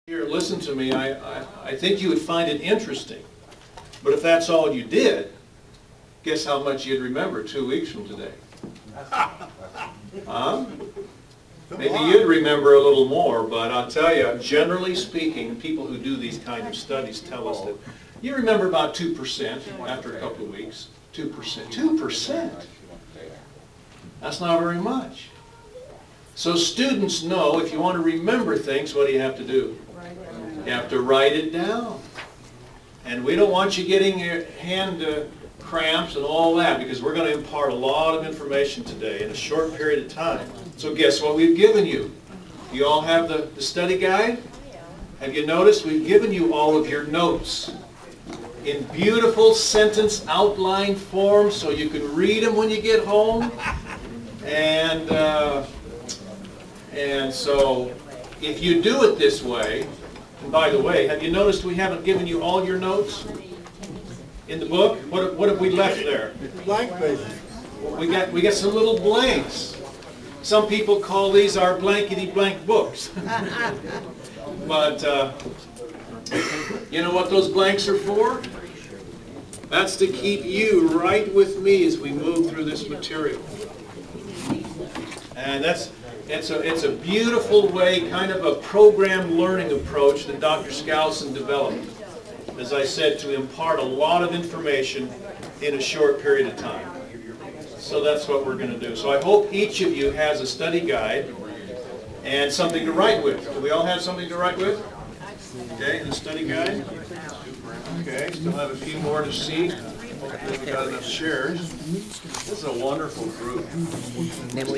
Here, listen to me. I think you would find it interesting. But if that's all you did, guess how much you'd remember 2 weeks from today? Maybe you'd remember a little more, but I'll tell you, generally speaking, people who do these kind of studies tell us that you remember about 2% after a couple of weeks. 2%. 2%? That's not very much. So students know if you want to remember things, what do you have to do? You have to write it down. And we don't want you getting your hand cramps and all that, because we're going to impart a lot of information today in a short period of time. So guess what we've given you? You all have the study guide? Have you noticed we've given you all of your notes in beautiful sentence outline form so you can read them when you get home? And so if you do it this way, and by the way, have you noticed we haven't given you all your notes in the book? What have we left there? Blank pages. We got some little blanks. Some people call these our blankety blank books. But you know what those blanks are for? That's to keep you right with me as we move through this material. And it's a beautiful way, kind of a program learning approach that Dr. Skousen developed, as I said, to impart a lot of information in a short period of time. So that's what we're going to do. So I hope each of you has a study guide and something to write with. Do we all have something to write with? Okay, and a study guide? Okay, still have a few more to see. Hopefully we got enough shares. This is a wonderful group.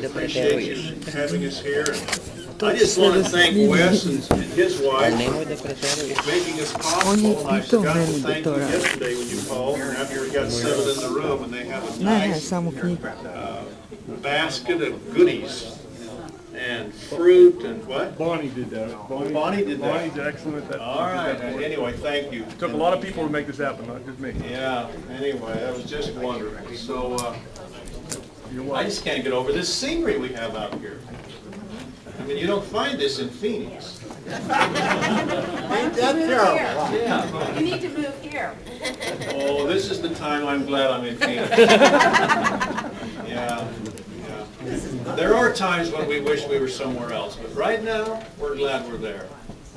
Appreciate you having us here. I just want to thank Wes and his wife for making this possible. And I forgot to thank you yesterday when you called after we got settled in the room, and they have a nice basket of goodies and fruit and what? Bonnie did that. Bonnie did that. Bonnie's excellent at that. All right. Anyway, thank you. It took a lot of people to make this happen, not just me. Yeah. Anyway, that was just wonderful. So You're I welcome. just can't get over this scenery we have out here. I mean, you don't find this in Phoenix. Ain't that terrible? Yeah. You need to move here. Oh, this is the time I'm glad I'm in Phoenix. Yeah. There are times when we wish we were somewhere else, but right now, we're glad we're there.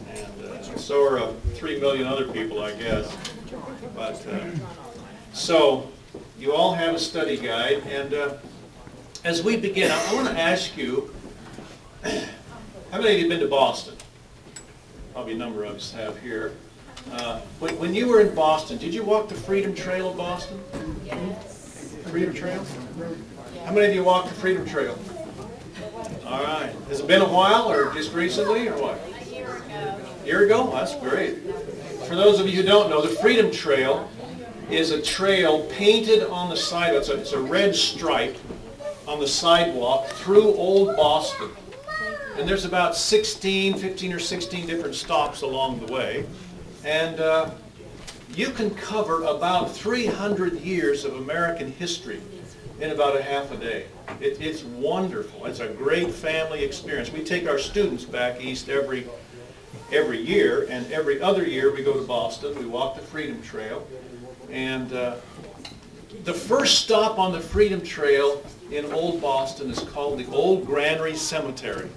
And so are 3 million other people, I guess. But so, you all have a study guide, and as we begin, I want to ask you, how many of you have been to Boston? Probably a number of us have here. When you were in Boston, did you walk the Freedom Trail of Boston? Yes. Freedom Trail? How many of you walked the Freedom Trail? All right. Has it been a while, or just recently, or what? A year ago. A year ago? That's great. For those of you who don't know, the Freedom Trail is a trail painted on the sidewalk. It's a red stripe on the sidewalk through Old Boston. And there's about 15 or 16 different stops along the way. And you can cover about 300 years of American history in about a half a day. It's wonderful. It's a great family experience. We take our students back east every year, and every other year we go to Boston. We walk the Freedom Trail. And the first stop on the Freedom Trail in Old Boston is called the Old Granary Cemetery.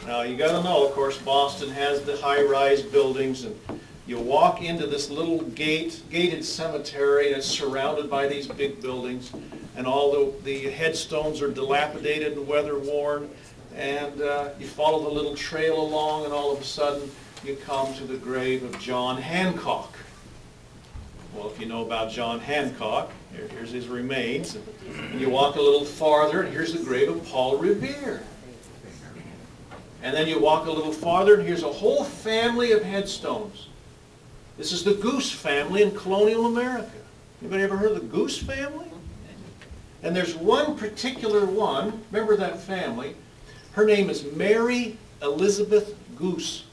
Now you got to know, of course, Boston has the high-rise buildings, and you walk into this little gated cemetery, and it's surrounded by these big buildings, and all the headstones are dilapidated and weather-worn, and you follow the little trail along, and all of a sudden you come to the grave of John Hancock. Well, if you know about John Hancock, here's his remains, and you walk a little farther, and here's the grave of Paul Revere. And then you walk a little farther, and here's a whole family of headstones. This is the Goose family in colonial America. Anybody ever heard of the Goose family? And there's one particular one, remember that family, her name is Mary Elizabeth Goose.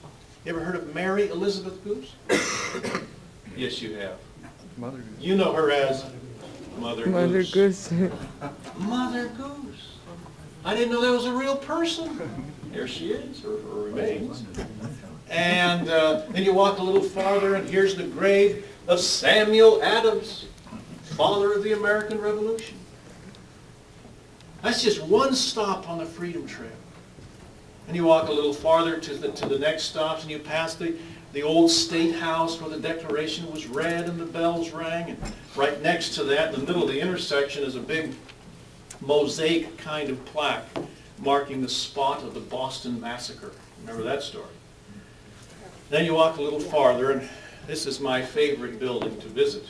You ever heard of Mary Elizabeth Goose? Yes, you have. Mother Goose. You know her as Mother Goose. Mother Goose. Mother Goose. I didn't know that was a real person. There she is, her remains. And then you walk a little farther, and here's the grave of Samuel Adams, father of the American Revolution. That's just one stop on the Freedom Trail. And you walk a little farther to the next stops, and you pass the old State House where the Declaration was read and the bells rang. And right next to that, in the middle of the intersection, is a big mosaic kind of plaque marking the spot of the Boston Massacre. Remember that story? Then you walk a little farther, and this is my favorite building to visit,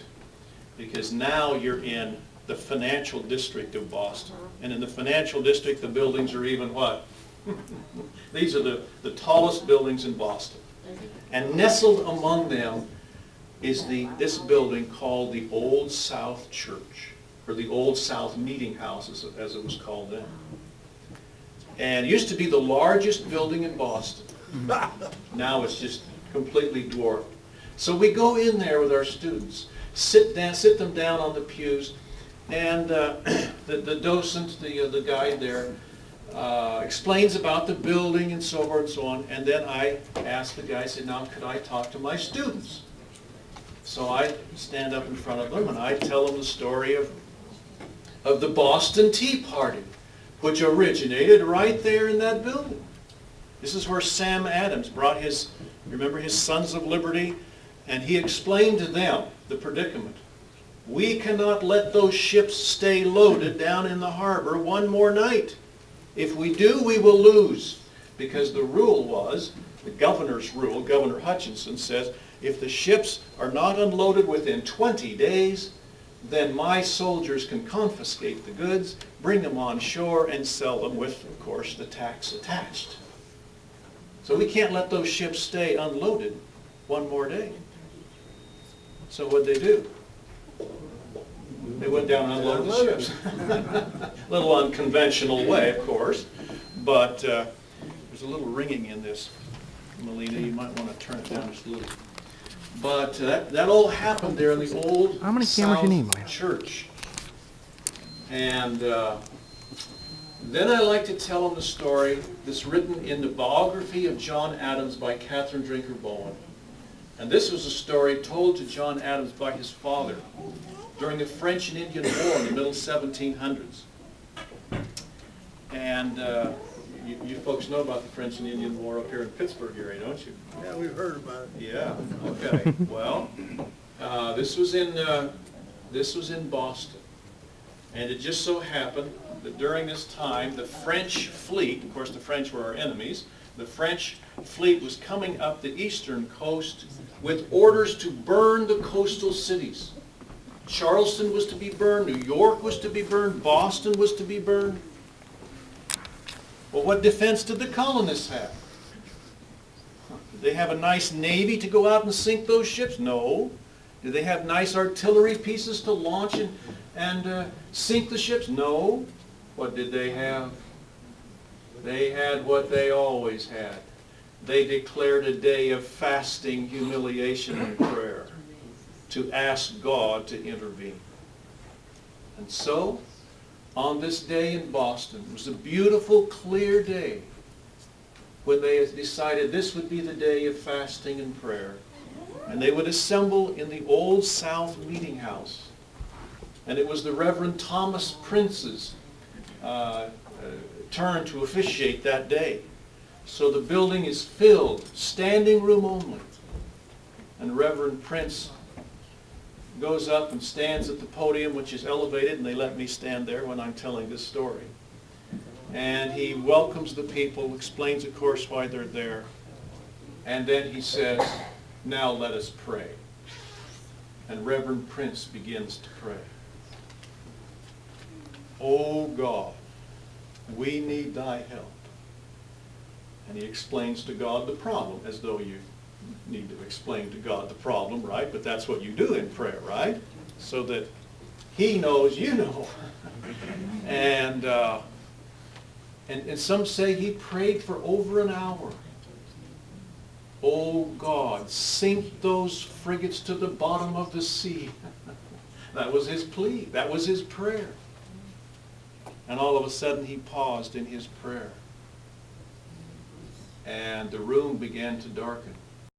because now you're in the financial district of Boston. And in the financial district, the buildings are even what? These are the tallest buildings in Boston. And nestled among them is this building called the Old South Church, or the Old South Meeting House, as it was called then. And it used to be the largest building in Boston. Now it's just completely dwarfed. So we go in there with our students, sit them down on the pews, and the docent, the guide there, explains about the building and so forth and so on. And then I ask the guy, I said, now could I talk to my students? So I stand up in front of them and I tell them the story of the Boston Tea Party, which originated right there in that building. This is where Sam Adams brought his Sons of Liberty, and he explained to them the predicament. We cannot let those ships stay loaded down in the harbor one more night. If we do, we will lose. Because the rule was, the governor's rule, Governor Hutchinson says, if the ships are not unloaded within 20 days, then my soldiers can confiscate the goods, bring them on shore, and sell them with, of course, the tax attached. So we can't let those ships stay unloaded one more day. So what'd they do? They went down and unloaded the ships. A little unconventional way, of course, but there's a little ringing in this, Melina. You might want to turn it down just a little. But that all happened there in the old How many cameras South you need, Melina? Church. And then I like to tell them the story that's written in the biography of John Adams by Catherine Drinker Bowen. And this was a story told to John Adams by his father during the French and Indian War in the middle 1700s. And you folks know about the French and Indian War up here in Pittsburgh area, don't you? Yeah, we've heard about it. Yeah, okay. Well, this was in Boston. And it just so happened that during this time, the French fleet, of course the French were our enemies, the French fleet was coming up the eastern coast with orders to burn the coastal cities. Charleston was to be burned, New York was to be burned, Boston was to be burned. Well, what defense did the colonists have? Did they have a nice navy to go out and sink those ships? No. Did they have nice artillery pieces to launch and sink the ships? No. What did they have? They had what they always had. They declared a day of fasting, humiliation, and prayer to ask God to intervene. And so, on this day in Boston, it was a beautiful, clear day when they decided this would be the day of fasting and prayer. And they would assemble in the Old South Meeting House. And it was the Reverend Thomas Prince's turn to officiate that day. So the building is filled, standing room only. And Reverend Prince goes up and stands at the podium, which is elevated, and they let me stand there when I'm telling this story. And he welcomes the people, explains, of course, why they're there. And then he says, now let us pray. And Reverend Prince begins to pray. Oh God, we need thy help. And he explains to God the problem, as though you need to explain to God the problem, right? But that's what you do in prayer, right? So that he knows you know. And some say he prayed for over an hour. Oh God, sink those frigates to the bottom of the sea. That was his plea. That was his prayer. And all of a sudden he paused in his prayer. and the room began to darken.